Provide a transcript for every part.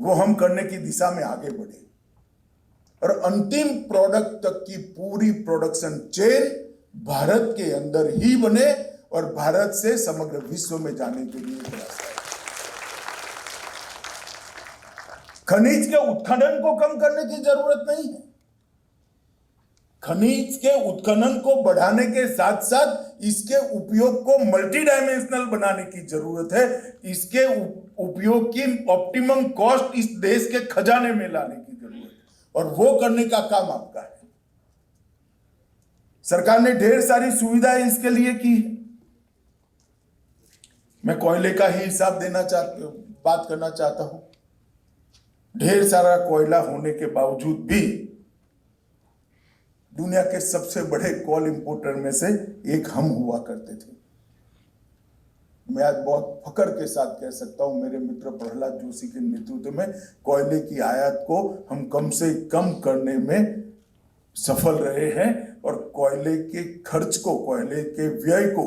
वो हम करने की दिशा में आगे बढ़े और अंतिम प्रोडक्ट तक की पूरी प्रोडक्शन चेन भारत के अंदर ही बने और भारत से समग्र विश्व में जाने के लिए प्रयास करें। खनिज के उत्खनन को कम करने की जरूरत नहीं है। खनिज के उत्खनन को बढ़ाने के साथ साथ इसके उपयोग को मल्टी डायमेंशनल बनाने की जरूरत है। इसके उपयोग की ऑप्टिमम कॉस्ट इस देश के खजाने में लाने की जरूरत है और वो करने का काम आपका है। सरकार ने ढेर सारी सुविधाएं इसके लिए की है। मैं कोयले का ही हिसाब बात करना चाहता हूं। ढेर सारा कोयला होने के बावजूद भी दुनिया के सबसे बड़े कोल इंपोर्टर में से एक हम हुआ करते थे। मैं आज बहुत फख्र के साथ कह सकता हूं, मेरे मित्र प्रहलाद जोशी के नेतृत्व में कोयले की आयात को हम कम से कम करने में सफल रहे हैं और कोयले के खर्च को, कोयले के व्यय को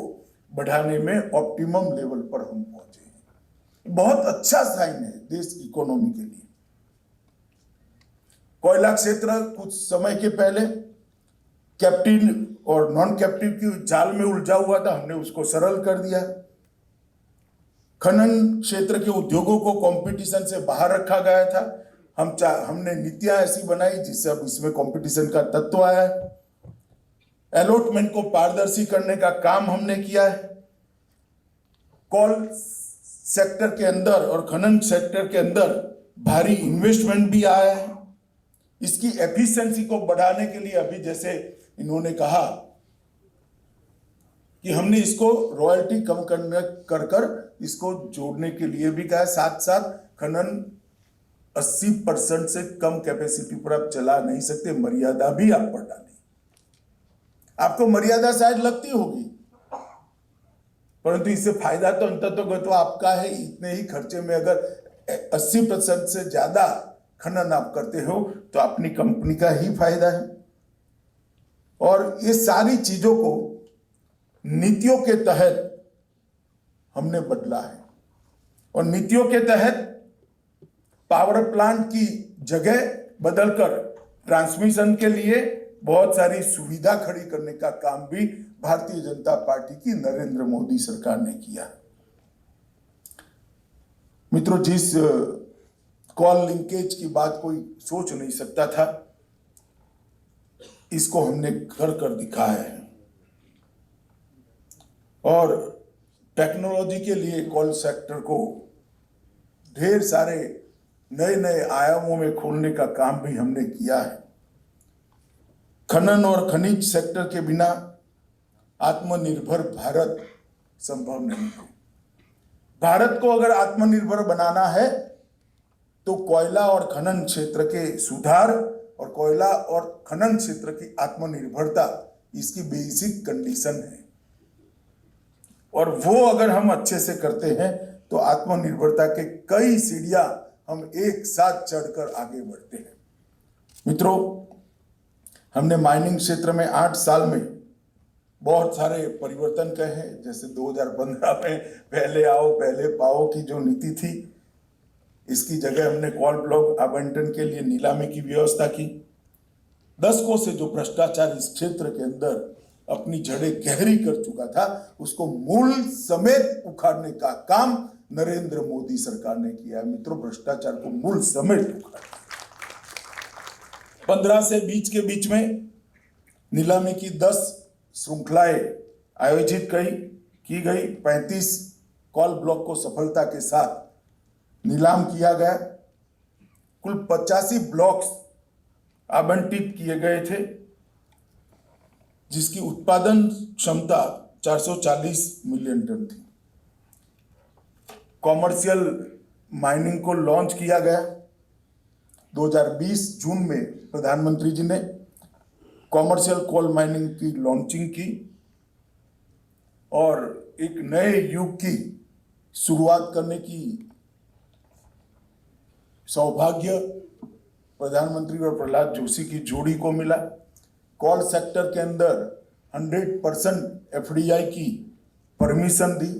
बढ़ाने में ऑप्टिमम लेवल पर हम पहुंचे हैं। बहुत अच्छा साइन है देश की इकोनॉमी के लिए। कोयला क्षेत्र कुछ समय के पहले कैप्टिव और नॉन कैप्टिव की जाल में उलझा हुआ था, हमने उसको सरल कर दिया। खनन क्षेत्र के उद्योगों को कंपटीशन से बाहर रखा गया था, हमने नीतियां ऐसी बनाई जिससे अब इसमें कंपटीशन का तत्व आया है। अलॉटमेंट को पारदर्शी करने का काम हमने किया है। कोल सेक्टर के अंदर और खनन सेक्टर के अंदर भारी इन्वेस्टमेंट भी आया है। इसकी एफिशिएंसी को बढ़ाने के लिए अभी जैसे इन्होंने कहा कि हमने इसको रॉयल्टी कम कर इसको जोड़ने के लिए भी कहा। साथ साथ खनन 80% से कम कैपेसिटी पर आप चला नहीं सकते, मर्यादा भी आप पर डाली। आपको मर्यादा शायद लगती होगी, परंतु इससे फायदा तो अंततः आपका है। इतने ही खर्चे में अगर 80% से ज्यादा खनन आप करते हो तो अपनी कंपनी का ही फायदा है। और ये सारी चीजों को नीतियों के तहत हमने बदला है और नीतियों के तहत पावर प्लांट की जगह बदलकर ट्रांसमिशन के लिए बहुत सारी सुविधा खड़ी करने का काम भी भारतीय जनता पार्टी की नरेंद्र मोदी सरकार ने किया। मित्रों, जिस कॉल लिंकेज की बात कोई सोच नहीं सकता था, इसको हमने कर दिखाया है। और टेक्नोलॉजी के लिए कॉल सेक्टर को ढेर सारे नए नए आयामों में खोलने का काम भी हमने किया है। खनन और खनिज सेक्टर के बिना आत्मनिर्भर भारत संभव नहीं है। भारत को अगर आत्मनिर्भर बनाना है तो कोयला और खनन क्षेत्र के सुधार और कोयला और खनन क्षेत्र की आत्मनिर्भरता इसकी बेसिक कंडीशन है। और वो अगर हम अच्छे से करते हैं तो आत्मनिर्भरता के कई सीढ़ियां हम एक साथ चढ़कर आगे बढ़ते हैं। मित्रों, हमने माइनिंग क्षेत्र में 8 साल में बहुत सारे परिवर्तन कहे हैं। जैसे 2015 में पहले आओ पहले पाओ की जो नीति थी, इसकी जगह हमने कोल ब्लॉक आवंटन के लिए नीलामी की व्यवस्था की। दशकों से जो भ्रष्टाचार इस क्षेत्र के अंदर अपनी जड़ें गहरी कर चुका था, उसको मूल समेत उखाड़ने का काम नरेंद्र मोदी सरकार ने किया है। मित्रों, भ्रष्टाचार को मूल समेत उखाड़ा। 15 से 20 के बीच में नीलामी की 10 श्रृंखलाएं आयोजित की गई। 35 कोल ब्लॉक को सफलता के साथ नीलाम किया गया। कुल 85 ब्लॉक्स आवंटित किए गए थे, जिसकी उत्पादन क्षमता 440 मिलियन टन थी। कॉमर्शियल माइनिंग को लॉन्च किया गया। 2020 जून में प्रधानमंत्री जी ने कॉमर्शियल कोल माइनिंग की लॉन्चिंग की और एक नए युग की शुरुआत करने की सौभाग्य प्रधानमंत्री और प्रहलाद जोशी की जोड़ी को मिला। कोल सेक्टर के अंदर 100% एफडीआई की परमिशन दी।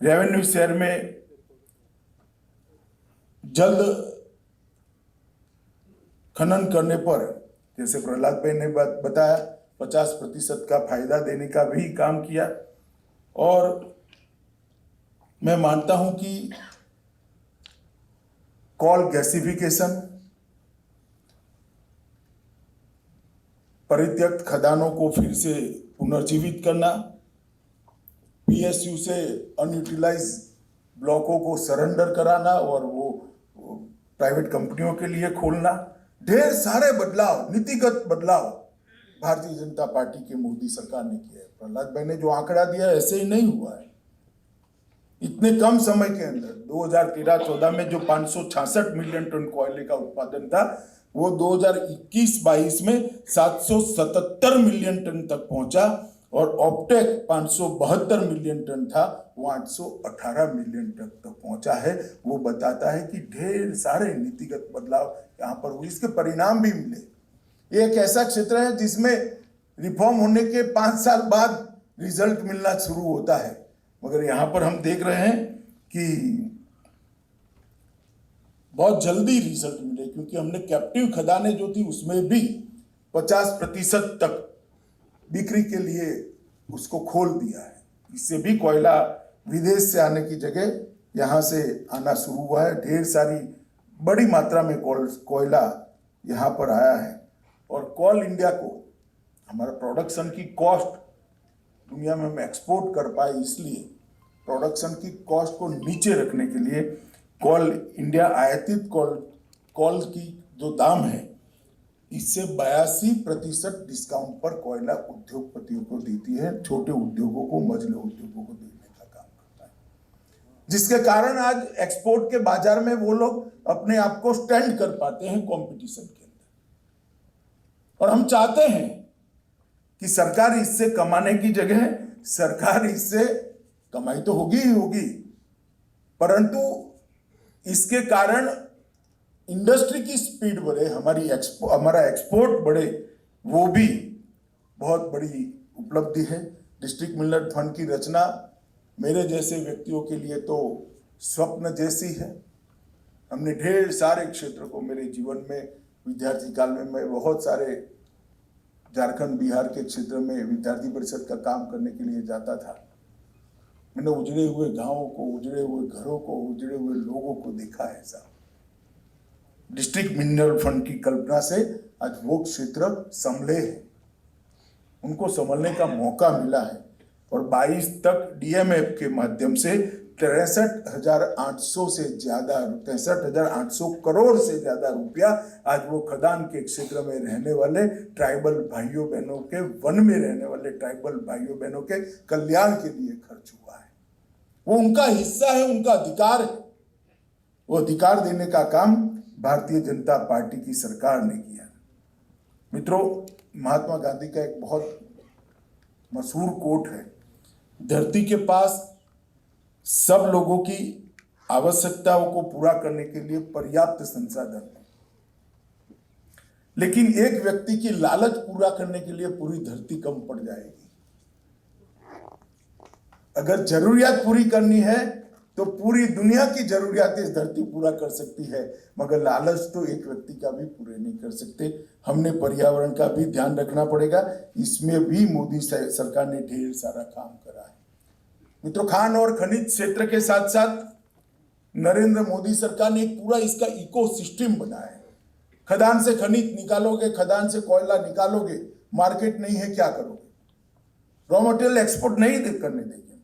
रेवेन्यू शेयर में जल्द खनन करने पर, जैसे प्रहलाद भाई ने बताया, 50% का फायदा देने का भी काम किया। और मैं मानता हूं कि कोल गैसिफिकेशन, परित्यक्त खदानों को फिर से पुनर्जीवित करना, पीएसयू से अनयूटिलाइज ब्लॉकों को सरेंडर कराना और वो प्राइवेट कंपनियों के लिए खोलना, ढेर सारे बदलाव, नीतिगत बदलाव भारतीय जनता पार्टी के मोदी सरकार ने किया है। प्रहलाद भाई ने जो आंकड़ा दिया ऐसे ही नहीं हुआ है। इतने कम समय के अंदर 2013-14 में जो 566 मिलियन टन कोयले का उत्पादन था, वो 2021-22 में 777 मिलियन टन तक पहुंचा, और ऑप्टेक 572 मिलियन टन था, वो 818 मिलियन टन तक पहुंचा है। वो बताता है कि ढेर सारे नीतिगत बदलाव यहाँ पर हुए, इसके परिणाम भी मिले। ये एक ऐसा क्षेत्र है जिसमें रिफॉर्म होने के 5 साल बाद रिजल्ट मिलना शुरू होता है, मगर यहाँ पर हम देख रहे हैं कि बहुत जल्दी रिजल्ट मिले, क्योंकि हमने कैप्टिव खदानें जो थी उसमें भी 50% तक बिक्री के लिए उसको खोल दिया है। इससे भी कोयला विदेश से आने की जगह यहाँ से आना शुरू हुआ है। ढेर सारी बड़ी मात्रा में कोयला यहाँ पर आया है, और कोल इंडिया को, हमारा प्रोडक्शन की कॉस्ट दुनिया में हम एक्सपोर्ट कर पाए, इसलिए प्रोडक्शन की कॉस्ट को नीचे रखने के लिए कोल इंडिया आयातित कोल की जो दाम है, इससे 82% डिस्काउंट पर कोयला उद्योगपतियों को देती है, छोटे उद्योगों को, मझले उद्योगों को देने का काम करता है, जिसके कारण आज एक्सपोर्ट के बाजार में वो लोग अपने आप को स्टैंड कर पाते हैं कंपटीशन के अंदर। और हम चाहते हैं कि सरकार इससे कमाने की जगह, सरकार इससे कमाई तो होगी ही होगी, परंतु इसके कारण इंडस्ट्री की स्पीड बढ़े, हमारा एक्सपोर्ट बढ़े, वो भी बहुत बड़ी उपलब्धि है। डिस्ट्रिक्ट मिनरल फंड की रचना मेरे जैसे व्यक्तियों के लिए तो स्वप्न जैसी है। हमने ढेर सारे क्षेत्र को, मेरे जीवन में विद्यार्थी काल में मैं बहुत सारे झारखंड बिहार के क्षेत्र में विद्यार्थी परिषद का काम करने के लिए जाता था। मैंने उजड़े हुए गांवों को, उजड़े हुए घरों को, उजड़े हुए लोगों को देखा है साहब। डिस्ट्रिक्ट मिनरल फंड की कल्पना से आज वो क्षेत्र संभले हैं, उनको संभलने का मौका मिला है, और 22 तक डीएमएफ के माध्यम से 63,800 करोड़ से ज्यादा रुपया आज वो खदान के क्षेत्र में रहने वाले ट्राइबल भाइयों बहनों के, वन में रहने वाले ट्राइबल भाइयों बहनों के कल्याण के लिए खर्च हुआ है। वो उनका हिस्सा है, उनका अधिकार है। वो अधिकार देने का काम भारतीय जनता पार्टी की सरकार ने किया। मित्रों, महात्मा गांधी का एक बहुत मशहूर कोट है, धरती के पास सब लोगों की आवश्यकताओं को पूरा करने के लिए पर्याप्त संसाधन है, लेकिन एक व्यक्ति की लालच पूरा करने के लिए पूरी धरती कम पड़ जाएगी। अगर जरूरियात पूरी करनी है तो पूरी दुनिया की जरूरियात इस धरती पूरा कर सकती है, मगर लालच तो एक व्यक्ति का भी पूरे नहीं कर सकते। हमने पर्यावरण का भी ध्यान रखना पड़ेगा, इसमें भी मोदी सरकार ने ढेर सारा काम करा है। मित्रों, खान और खनिज क्षेत्र के साथ साथ नरेंद्र मोदी सरकार ने एक पूरा इसका इकोसिस्टम बनाया है। खदान से खनिज निकालोगे, खदान से कोयला निकालोगे, मार्केट नहीं है, क्या करोगे? रॉ मटेरियल एक्सपोर्ट नहीं करने देंगे।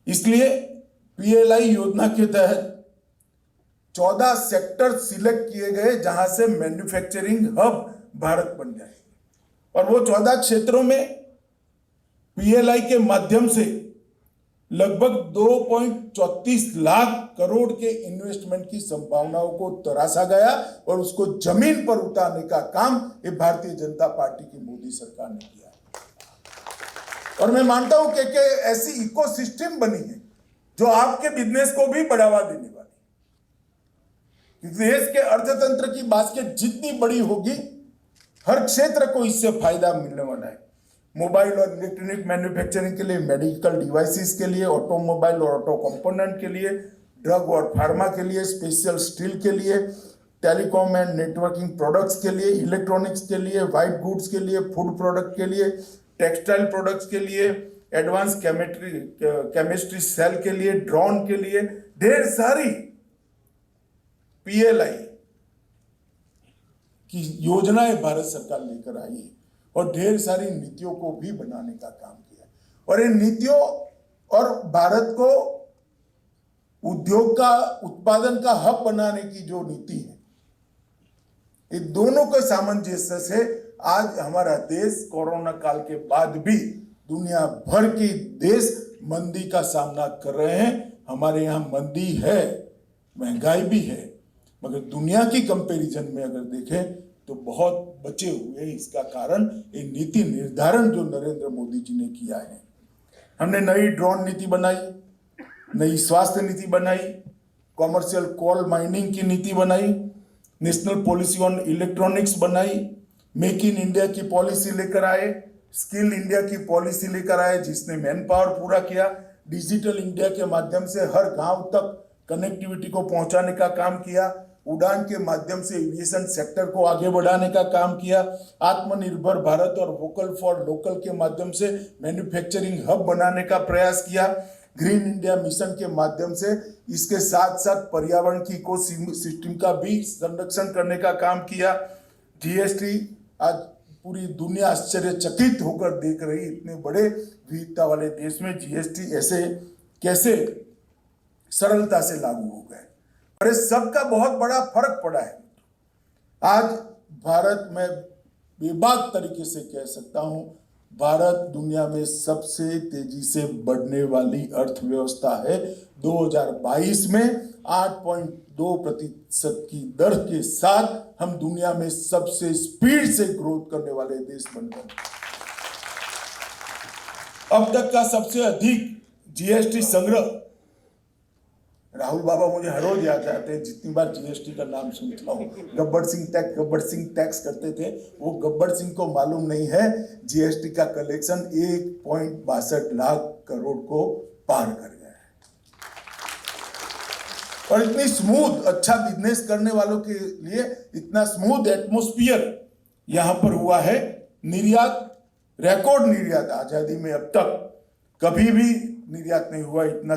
इसलिए पीएलआई योजना के तहत 14 सेक्टर सिलेक्ट किए गए जहां से मैन्युफैक्चरिंग हब भारत बन जाए, और वो 14 क्षेत्रों में पीएलआई के माध्यम से लगभग 2.34 लाख करोड़ के इन्वेस्टमेंट की संभावनाओं को तराशा गया, और उसको जमीन पर उतारने का काम ये भारतीय जनता पार्टी की मोदी सरकार ने किया। और मैं मानता हूं कि ऐसी इकोसिस्टम बनी है जो आपके बिजनेस को भी बढ़ावा देने वाली। देश के अर्थतंत्र की बास्केट जितनी बड़ी होगी, हर क्षेत्र को इससे फायदा मिलने वाला है। मोबाइल और इलेक्ट्रॉनिक मैन्युफैक्चरिंग के लिए, मेडिकल डिवाइसेस के लिए, ऑटोमोबाइल और ऑटो कंपोनेंट के लिए ड्रग और फार्मा के लिए, स्पेशल स्टील के लिए, टेलीकॉम एंड नेटवर्किंग प्रोडक्ट्स के लिए, इलेक्ट्रॉनिक्स के लिए, व्हाइट गुड्स के लिए, फूड प्रोडक्ट के लिए, टेक्सटाइल प्रोडक्ट्स के लिए, एडवांस केमिस्ट्री सेल के लिए, ड्रोन के लिए, ढेर सारी PLI की योजनाएं भारत सरकार लेकर आई है और ढेर सारी नीतियों को भी बनाने का काम किया। और इन नीतियों और भारत को उद्योग का, उत्पादन का हब बनाने की जो नीति है, इन दोनों के सामंजस्य से आज हमारा देश कोरोना काल के बाद भी दुनिया भर के देश मंदी का सामना कर रहे हैं। हमारे यहाँ मंदी है, महंगाई भी है, मगर दुनिया की कंपैरिजन में अगर देखें तो बहुत बचे हुए हैं। इसका कारण ये नीति निर्धारण जो नरेंद्र मोदी जी ने किया है। हमने नई ड्रोन नीति बनाई, नई स्वास्थ्य नीति बनाई, कॉमर्शियल कोल माइनिंग की नीति बनाई, नेशनल पॉलिसी ऑन इलेक्ट्रॉनिक्स बनाई, मेक इन इंडिया की पॉलिसी लेकर आए, स्किल इंडिया की पॉलिसी लेकर आए जिसने मैन पावर पूरा किया, डिजिटल इंडिया के माध्यम से हर गांव तक कनेक्टिविटी को पहुंचाने का काम किया, उड़ान के माध्यम से एविएशन सेक्टर को आगे बढ़ाने का काम किया, आत्मनिर्भर भारत और वोकल फॉर लोकल के माध्यम से मैन्युफैक्चरिंग हब बनाने का प्रयास किया, ग्रीन इंडिया मिशन के माध्यम से इसके साथ साथ पर्यावरण की इको सिस्टम का भी संरक्षण करने का काम किया। GST आज पूरी दुनिया आश्चर्यचकित होकर देख रही, इतने बड़े विविधता वाले देश में GST ऐसे कैसे सरलता से लागू हो गए। और इस सबका बहुत बड़ा फर्क पड़ा है। आज भारत में बेबाक तरीके से कह सकता हूं, भारत दुनिया में सबसे तेजी से बढ़ने वाली अर्थव्यवस्था है। 2022 में 8.2% की दर के साथ हम दुनिया में सबसे स्पीड से ग्रोथ करने वाले देश बन गए। अब तक का सबसे अधिक GST संग्रह, राहुल बाबा मुझे हर रोज याद आते हैं जितनी बार GST का नाम सुनता हूँ। गब्बर सिंह टैक्स करते थे, वो गब्बर सिंह को मालूम नहीं है GST का कलेक्शन 1.62 लाख करोड़ को पार कर गया है। और इतनी स्मूथ, अच्छा बिजनेस करने वालों के लिए इतना स्मूथ एटमॉस्फेयर यहां पर हुआ है। निर्यात, रिकॉर्ड निर्यात आजादी में अब तक कभी भी निर्यात नहीं हुआ इतना।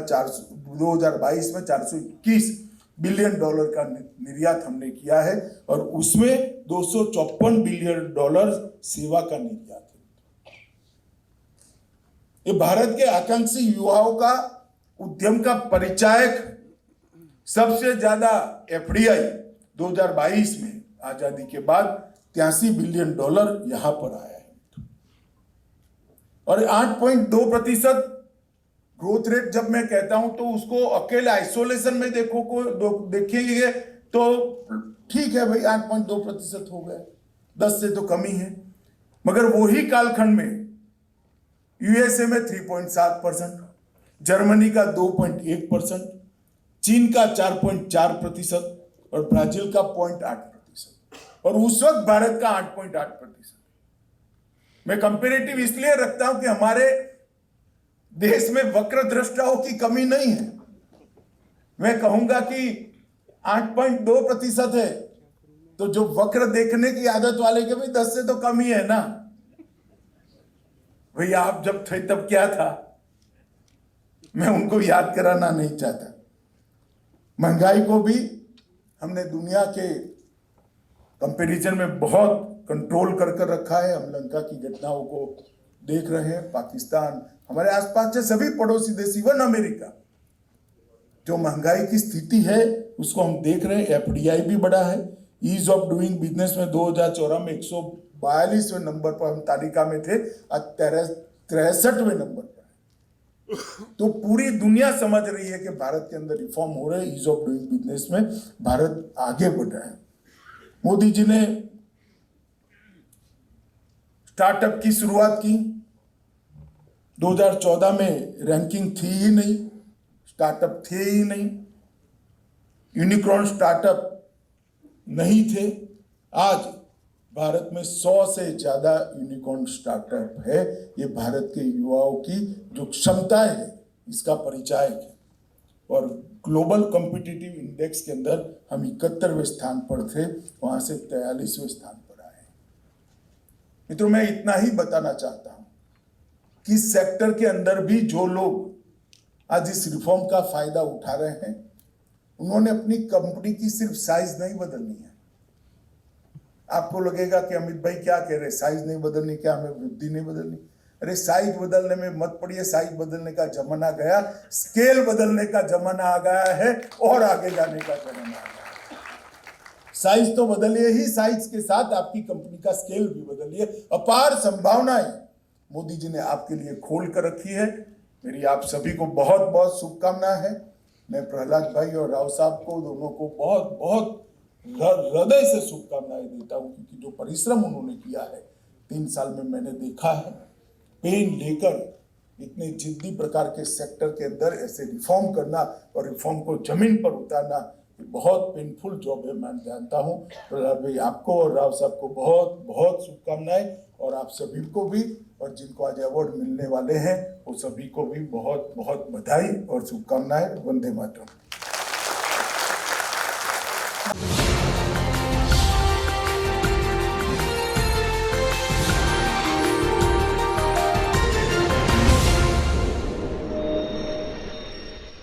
2022 में $421 बिलियन का निर्यात हमने किया है और उसमें $254 बिलियन सेवा का निर्यात है। ये भारत के आकांक्षी युवाओं का उद्यम का परिचायक। सबसे ज्यादा FDI 2022 में आजादी के बाद $83 बिलियन यहां पर आया है और 8.2% ग्रोथ रेट जब मैं कहता हूं तो उसको अकेले आइसोलेशन में देखेंगे तो ठीक है भाई, 8.2% हो गए, 10 से तो कम ही है। मगर वही कालखंड में USA में 3.7%, जर्मनी का 2.1%, चीन का 4.4% और ब्राजील का 0.8% और उस वक्त भारत का 8.8%। मैं कंपेरेटिव इसलिए रखता हूं कि हमारे देश में वक्र दृष्टाओं की कमी नहीं है। मैं कहूंगा कि 8.2% है तो जो वक्र देखने की आदत वाले के भी 10 से तो कम ही है ना। भैया आप जब थे तब क्या था, मैं उनको याद कराना नहीं चाहता। महंगाई को भी हमने दुनिया के कंपैरिजन में बहुत कंट्रोल कर रखा है। हम लंका की घटनाओं को देख रहे हैं, पाकिस्तान, हमारे आसपास के सभी पड़ोसी देश, इवन अमेरिका, जो महंगाई की स्थिति है उसको हम देख रहे हैं। FDI भी बढ़ा है। ईज ऑफ डूइंग बिजनेस में 2014 में 142वें नंबर पर हम तालिका में थे, आज 63वें नंबर पर है। तो पूरी दुनिया समझ रही है कि भारत के अंदर रिफॉर्म हो रहे हैं। ईज ऑफ डूइंग बिजनेस में भारत आगे बढ़ रहा है। मोदी जी ने स्टार्टअप की शुरुआत की। 2014 में रैंकिंग थी ही नहीं, स्टार्टअप थे ही नहीं, यूनिकॉर्न स्टार्टअप नहीं थे। आज भारत में 100 से ज्यादा यूनिकॉर्न स्टार्टअप है। ये भारत के युवाओं की जो क्षमताएं है इसका परिचायक है। और ग्लोबल कॉम्पिटिटिव इंडेक्स के अंदर हम 71वें स्थान पर थे, वहां से 43वें स्थान पर आए। मित्रों, मैं इतना ही बताना चाहता हूं कि सेक्टर के अंदर भी जो लोग आज इस रिफॉर्म का फायदा उठा रहे हैं, उन्होंने अपनी कंपनी की सिर्फ साइज नहीं बदलनी है। आपको लगेगा कि अमित भाई क्या कह रहे, साइज नहीं बदलनी, क्या हमें वृद्धि नहीं बदलनी? अरे साइज बदलने में मत पड़िए, साइज बदलने का जमाना गया, स्केल बदलने का जमाना आ गया है और आगे जाने का जमाना आ गया। साइज तो बदलिए ही, साइज के साथ आपकी कंपनी का स्केल भी बदलिए। अपार संभावनाएं मोदी जी ने आपके लिए खोल कर रखी है। मेरी आप सभी को बहुत बहुत शुभकामनाएं हैं। मैं प्रहलाद भाई और राव साहब को दोनों को बहुत बहुत हृदय से शुभकामनाएं देता हूं, क्योंकि जो परिश्रम उन्होंने किया है 3 साल में मैंने देखा है। पेन लेकर इतने जिद्दी प्रकार के सेक्टर के अंदर ऐसे रिफॉर्म करना और रिफॉर्म को जमीन पर उतारना, ये बहुत पेनफुल जॉब है। मैं जानता हूँ प्रहलाद भाई, आपको और राव साहब को बहुत बहुत शुभकामनाएं, और आप सभी को भी, और जिनको आज अवार्ड मिलने वाले हैं वो सभी को भी बहुत बहुत बधाई और शुभकामनाएं। वंदे मातरम।